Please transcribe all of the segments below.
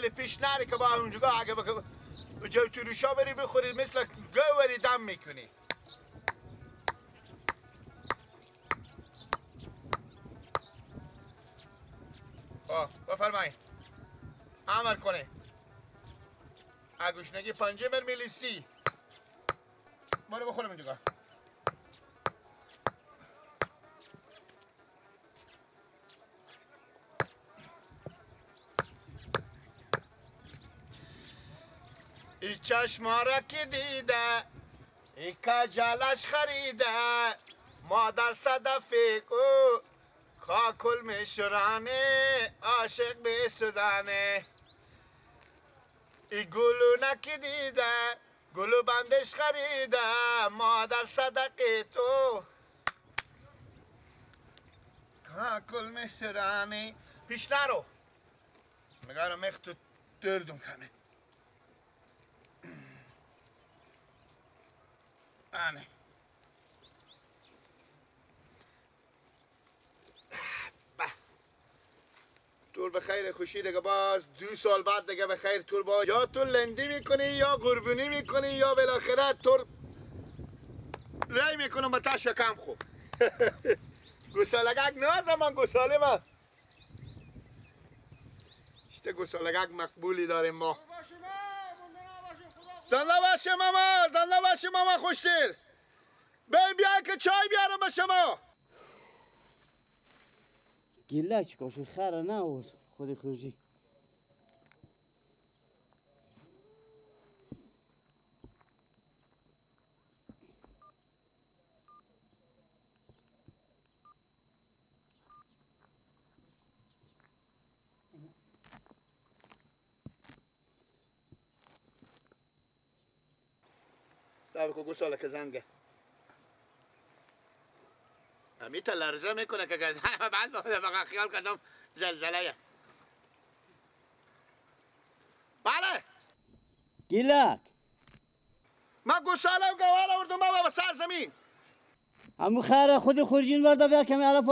خیلی پیش نری که با اونجا اگه به جای تروشا بری بخوری مثل گوری دم میکنی. بفرمایید عمل کنه. گوشنگی 5 میلی سی برو بخورم اینجا. ای چشما را که دیده ای کجالش خریده مادر صدفه کو کاکل میشورانه عاشق بیسودانه. ای گلو نکی دیده گلو بندش خریده مادر صدقه تو کاکل میشورانه. پیش نرو مگرم مختو دردم کنه. آنه طول به خیر خوشی دیگه باز 2 سال بعد دیگه به خیر طول باز یا تو لندی میکنی یا قربونی میکنی یا بالاخره تو رای میکنم به تا شکم خوب. گوسالگک نه زمان گوساله ما اشته گوسالگک مقبولی داریم ما. زنده باشه ماما زنده باشه ماما خوشدل. بیا که چای بیارم به شما. گله چی کاشو خیره نه آورد خودی خروجی. دابکو گوساله که زنگه امیت لرزه میکنه که بعد بقیه خیال کردم زلزله. بله گیلک ما گوساله و گوال آوردم بابا به سر زمین. همو خیره خودی خورجین ورده بیا کمی علف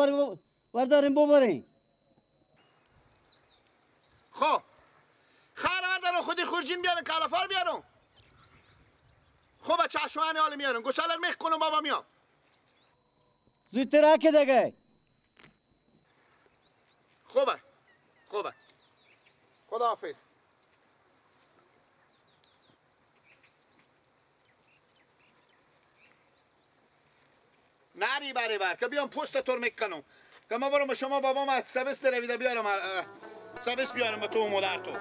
ورداریم ببرین. خب خیره وردارم خودی خورجین بیارن که علفار بیارم. خب بچه چشمانی حالی میارم گوساله رو میخ کنم بابا میام. زودتر که دیگه. خوبه خداحافظ. نری بر که بیام پست تور میکنم که ما برم شما بابا ما سبس درویده بیارم سبس بیارم به تو و مادر تو.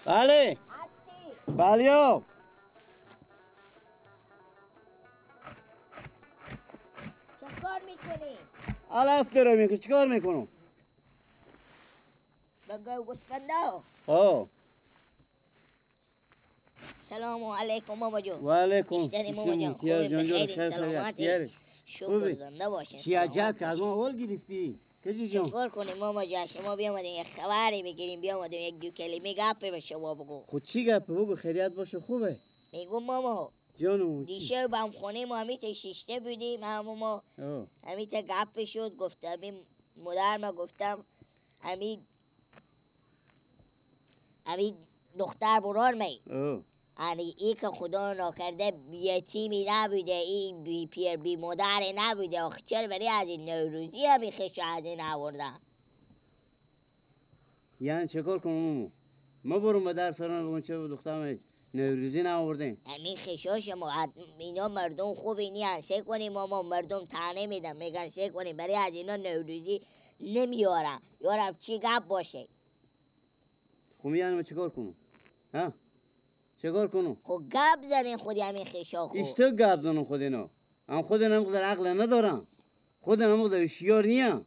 بله بله چکار میکنی؟ علف داره میکنی چکار میکنم؟ بگو گوسفندا. سلام علیکم ماما جون. و علیکم بیشتری ماما جون خوبی بخیر سلامتی شکر زنده باشین. چی عجب که از ما اول گرفتی کجی جون؟ چکار کنیم ماما جان شما بیامدین یک خبری بگیریم بیامدین یک 2 کلمه گپ به شما بگو. خود چی گپ بگو خیریت باشه خوبه. میگم ماما جانو دیشب هم خونه ما همیت شیشته بودیم ما همیت گپ شد گفتم مادر ما گفتم امید دختر برار می یعنی ای که خدا ناکرده یتیمی نبوده این بی پیر بی مادر نبوده آخه چرا بری از این نوروزی همی خش از این آوردن. یعنی چکار کنم ما برم به در سران بگم چه دخترم نوروزی نآوردین. همین خشاش ما اینا مردم خوبی نیان سه کنیم ما مردم تانه میدن میگن سه کنیم برای از اینا نوروزی نمیارم یارم چی گپ باشه. خب یعنی ما چکار کنم چکار کنم؟ خب گپ زنین خودی همین خشا خود اشتو گپ زنم خود اینا هم خود نمقدر عقل ندارم خود نمقدر شیار نیم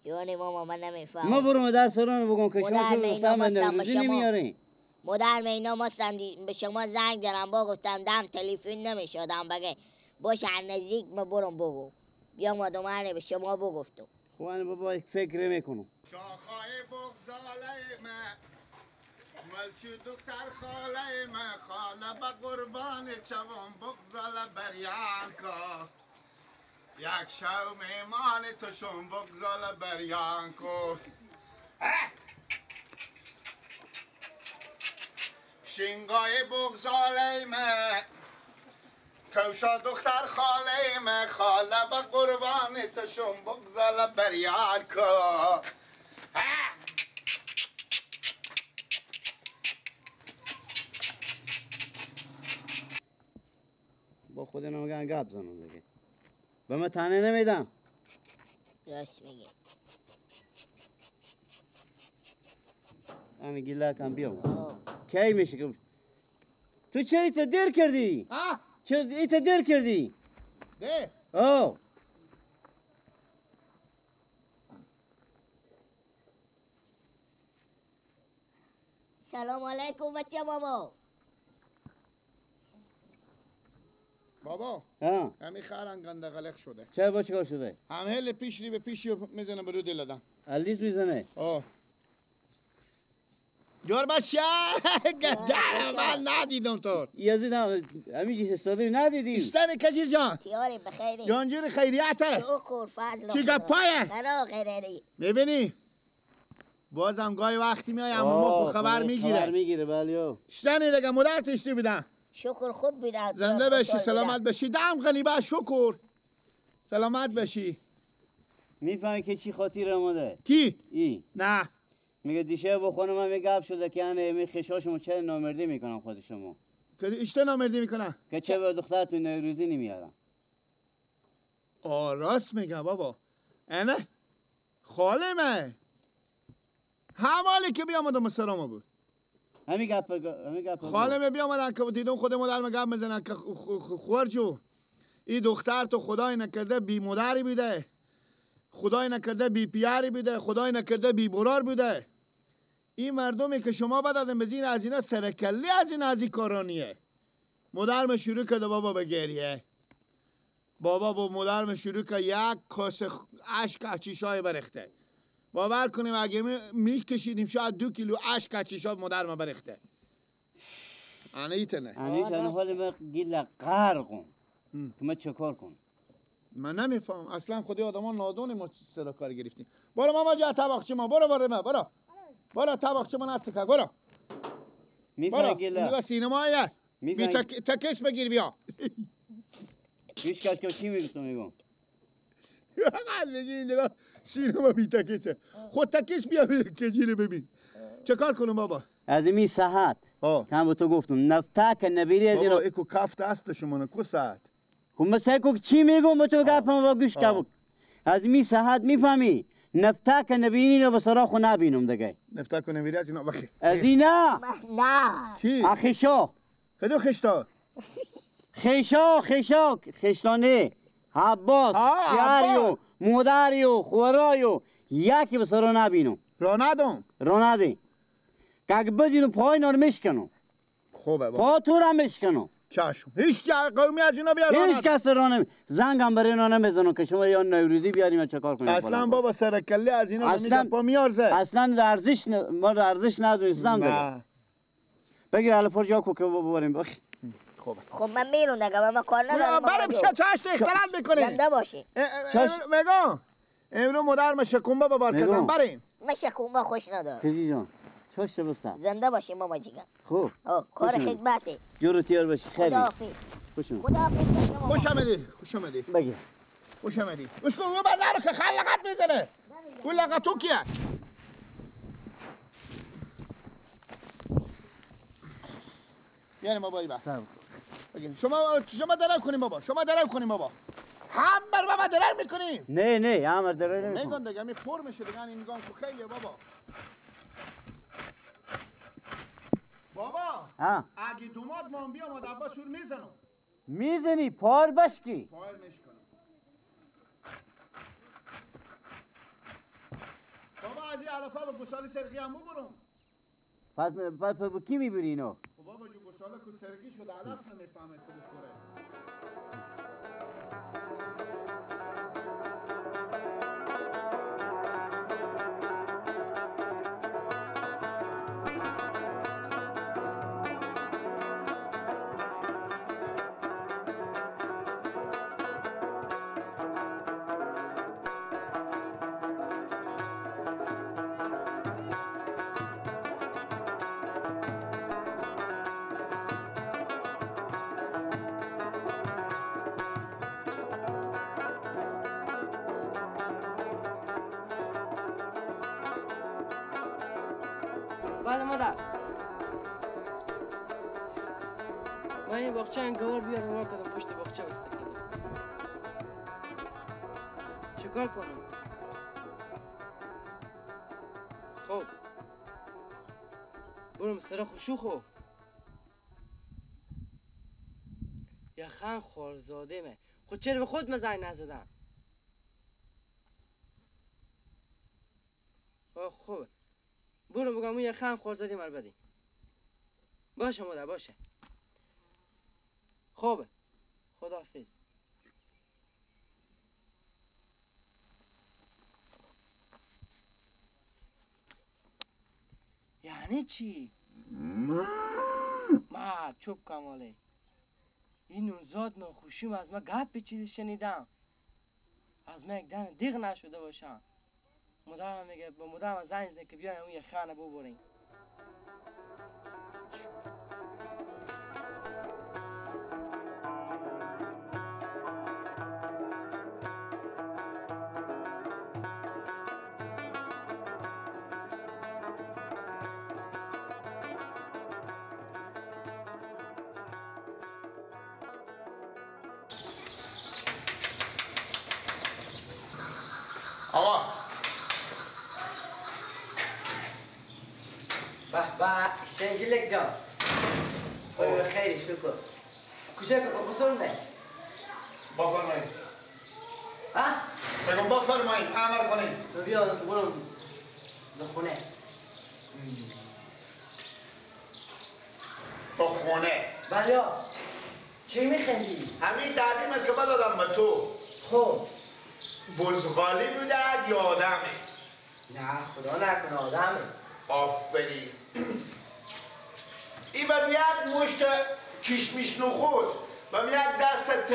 یعنی ماما من نمیفهم. ما برو مادر سران بگم که شما مادر چه مینا گفتم مستم نوروزی به شما. نمیارین مادر مینا مستم به شما زنگ زدم با گفتم دم تلفن نمیشدم بگه باشه نزدیک ما برم بگو بیا مادر به شما بگفتم. خوان بابا یک فکر میکنم شاخای بغزاله من ملچو دختر خاله من خاله با قربان چوان بغزاله بریان کا یک شو میمان تو شون بغزاله بریان کو شنگای بغزاله من کوشا دختر خاله من خاله با قربان تو شون بغزاله بریان کا با خود نمیگن گپ زنم دیگه به من تنه نمیدم راست میگه. همین گیله کم بیام آه. کی میشه که تو چرا ایتا دیر کردی؟ چرا ایتا دیر کردی؟ ده آه سلام علیکم بچه بابا. بابا ها همین خرن گنده غلق شده چه با چیکار شده؟ همه پیش ری به پیشی میزنه برو دلدن الیس میزنه آه جور باشه گدر من ندیدم تو یزید همین چیز استاده ندیدی استنی کجیر جان تیاری بخیری. جانجور خیریته شکر فضل. چی گپایه نه خیری. میبینی بازم گاهی وقتی میای اما خب خبر خبر میگیره میگیره بله استنی دیگه مادر تشتی بدن شکر خوب بیدم. زنده بشی سلامت بشی دم غنی با شکر سلامت بشی میفهمی که چی خاطر آمده کی ای نه میگه دیشب با خانم من گپ شده که همه می خشاشمو چه نامردی میکنم خود شما که اشته نامردی میکنه که چه به دخترتون نوروزی نمیارم راست میگه بابا اینه خاله من همالی که بیامدم مسرامو بود همین گپ خاله من بیامدن که دیدم خود مادر من گپ میزنن که خورجو این دختر تو خدای نکرده بی مادری بوده خدای نکرده بی پیاری بوده خدای نکرده بی برار بوده این مردمی که شما بدادن بزین از اینا سرکلی از این کارانیه مادر من شروع کرده بابا به گریه بابا با مادر من شروع کرد یک کاسه اشک از چیشای برخته باور کنیم اگه میکشیدیم شاید 2 کیلو اشک از چیشای مادر من برخته انیتنه انیش انا حال ما گیل غرقم که ما چه کار کنم من نمیفهم اصلا خودی آدمان نادونه ما سر کار گرفتیم برو ماما جا طباخچه ما برو طباخچه ما نست که برو میفهمی گیله نگاه سینمایه بی تکش بگیر بیا پیش کش که چی میگی تو میگم میگی نگاه سینما بی تکشه خود تکش بیا کجیره ببین چه کار کنم بابا از این ساعت کم به تو گفتم نفتا که نبیری از بابا اینو ایکو کفت است شما کو ساعت خب مثلا که چی میگم به تو گپم و گوش کبک از این ساعت میفهمی نفتا که نبینی رو به سراخو نبینم دیگه نفتا کنه میری از اینا بخی از اینا نه کی؟ خشا کدو خشتا؟ خشتانه عباس یاریو مادریو خورایو یکی به سرا نبینم را ندم رو نده که اگه بدینو پای نار میشکنم خوبه بابا پا تو را میشکنم چشم هیچ قومی از اینا بیا را هیچ ندم کس را نمی زنگم برای اینا نمیزنم که شما یا نوروزی بیاریم یا چه کار کنیم اصلا بابا سرکله از اینا اصلا میگه پا میارزه اصلا ارزش ما ارزش ندونستم دیگه نه بگیر الفور جا کو که ببریم بخ خوبه خب من بیرون دیگه من کار ندارم. برای پیش چاشت اختلاف میکنی زنده باشی. میگم امرو مادر ما شکومبه ببار کردن بریم من شکومه خوش ندارم. کزی جان چاش بسا زنده باشی ماما جیگم. خوب کار خدمته. جورو تیار باشی خیلی خداحافظ. خوش اومد خداحافظ باشی ماما. خوش آمدی بگیر خوش آمدی خوش کن رو بردارو که خلقت میزنه اون لقت تو کیه بیانیم بابا ایبا شما درو کنیم بابا هم بر بابا درو میکنیم نه عمر داره میگن نمیکنم دیگه می پر میشه دیگه این میگن که خیلیه بابا ها اگه دوماد ما بیام عباس سور میزنم میزنی پار بشکی. پایل میشکنم. بابا از این علفه به گسالی سرقی هم برم. پس با کی میبری اینو؟ بابا جو گساله که سرقی شد علف نمیفهمه که بخوره. بله مادر. من این باغچه انگار بیار نگاه کردم پشت باغچه بسته کردم. چیکار کنم؟ خب برم سر خوشوخو یخن خوارزاده مه. خود چرا به خود مزنگ نزدم؟ خوبه برو بگم اون یخن خوارزاده مر بدی. باشه مادر باشه. خوبه خداحافظ. یعنی چی؟ مرد چوب کماله این نوزاد ناخوشیم از ما گپ چیزی شنیدم. از ما یک دن دیغ نشده باشم. مادرم میگه با مادرم زنگ زده که بیاین اون یخن ببرین. آقا به به شنگیلک جان خیلی شکر کجا که بسرونه بفرمایید. ها؟ بگم بفرمایید امر کنید. تو بیا برم به خونه. تو خونه بله چی میخندی؟ همین تعلیمت که بدادم به تو خب بزغالی بوده یا آدمه؟ نه خدا نکنه آدمه. آفرین. این به میاد مشت کشمیش نخود و میاد دست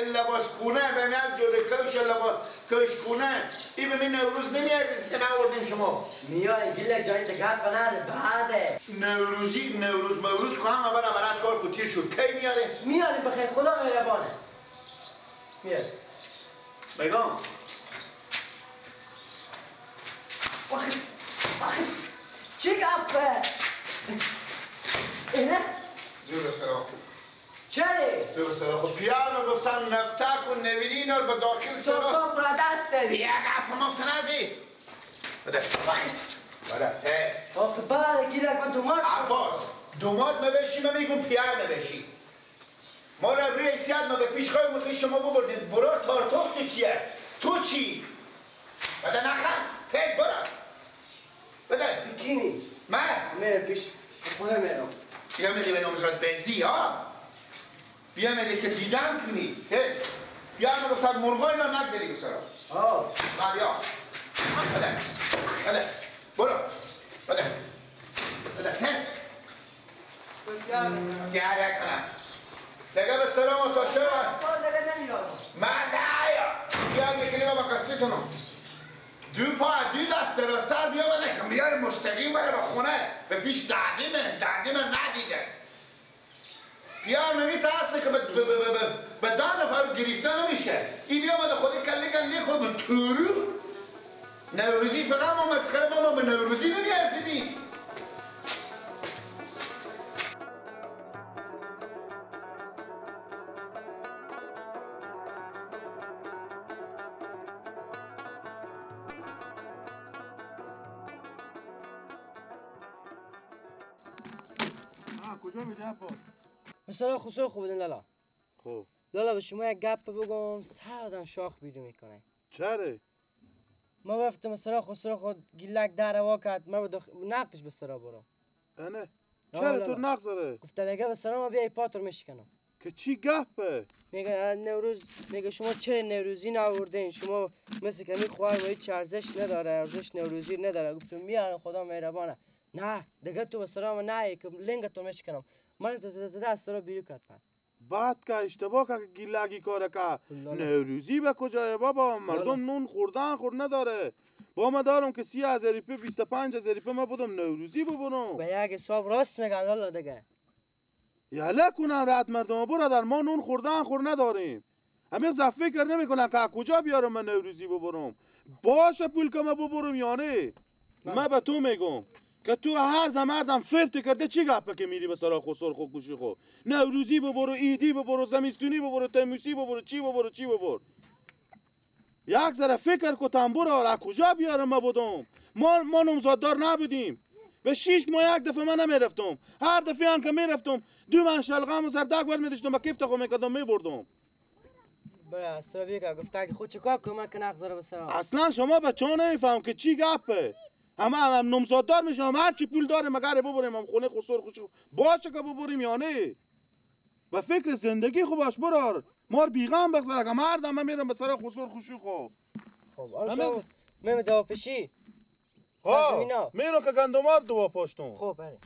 لباس خونه و میاد جلو کش لباس کش خونه. این به من نوروز نمیاد که نوردین شما. میای گیلک جایی تگرد بنده بعده نوروزی نوروز موروز که همه برای کار کتیر شد کی میاره؟ میاری بخیر خدا مهربانه. میاری بگم چی گفته؟ اینه؟ جور سرا چری؟ جور سرا خب پیار رو گفتن نفتک و نویدین رو به داخل سرا صاف را دست دادی. یک اپ مفتنازی بده بده تست آخه بعد گیلک من دومات عباس دومات مبشی من میگم پیار مبشی ما را روی حیثیت ما به پیش خواهی مخی شما ببردید برا تارتخت چیه؟ تو چی؟ بده نخن تست برا بده بکینی من میره پیش خونه میرم. بیا میدی به نمزاد بزی ها بیا میدی که دیدم کنی تست بیا من گفتن مرغای من نگذاری بسرا بیا بده بده برو بده بده تست دیگه کنم دیگه به سلام تا شب من بیا میکنی با قصیتونو دو پا دو دست درستر بیا بده بیای مستقیم بره به خونه به پیش دردیمه ندیده بیا نمیترسه که به 10 نفر گرفته نمیشه این بیا بده خودی کلی خود به تورو نوروزی فقط ما مسخره ما به نوروزی نمیارسیدیم کجا میری عباس؟ مثلا خسرو خوب بدین لالا. خب لالا به شما یک گپ بگم سر آدم شاخ بیرون میکنه. چرا؟ ما رفتم سرا خود گیلک در هوا کرد ما نقدش به سرا برم. نه چرا تو نقصاره؟ گفته دیگه به سرا ما بیای پاتر میشکنم. که چی گپه؟ میگه نوروز میگه شما چرا نوروزی نآوردین؟ شما مثل که می خوار و هیچ ارزش نداره، ارزش نوروزی نداره. گفتم میارم خدا مهربانه. نه دیگه تو به سرا نه که لنگ تو میشکنم. من تو زده از سرا بیرون کرد پس. بعد که اشتباه که گیلگی کاره که نوروزی به کجای بابا مردم نون خوردن خور نداره. با ما دارم که 30,000 روپیه 25,000 روپیه ما بودم نوروزی ببرم. به یک حساب راست میگن لالا دیگه. یالا کنم رد مردم برادر ما نون خوردن خور نداریم. همین فکر نمیکنم که کجا بیارم من نوروزی ببرم. باشه پول که ما ببرم یا نه. من به تو میگم که تو هر دم فرت کرده چی گپه که میری به سرا خسر خو گوشی خو نوروزی ببرو ایدی ببرو زمستونی ببرو تمیسی ببرو چی ببر یک ذره فکر کو تنبور از کجا بیارم ما بودم. ما نمزاددار نبودیم. به 6 ماه یک دفعه من نمیرفتم. هر دفعه هم که میرفتم 2 من شلغم و زردک ور میداشتم با کیف خو میکردم میبردم. برای سرا بیگه گفته که خود چکار کنم که نقذاره به سرا. اصلا شما بچه‌ها نمیفهم که چی گپه. هم نمزاددار میشم هر چی پول داره مگر ببریم هم خونه خسر خوشی باشه که ببریم یا نه. و فکر زندگی خوب باش برار مار بیغم بگذاره که مردم من میرم به سر خسر خوشی خو. خب آن شما میرم دوا پشی. ها میرم که گندمار دوا پشتم. خب بله.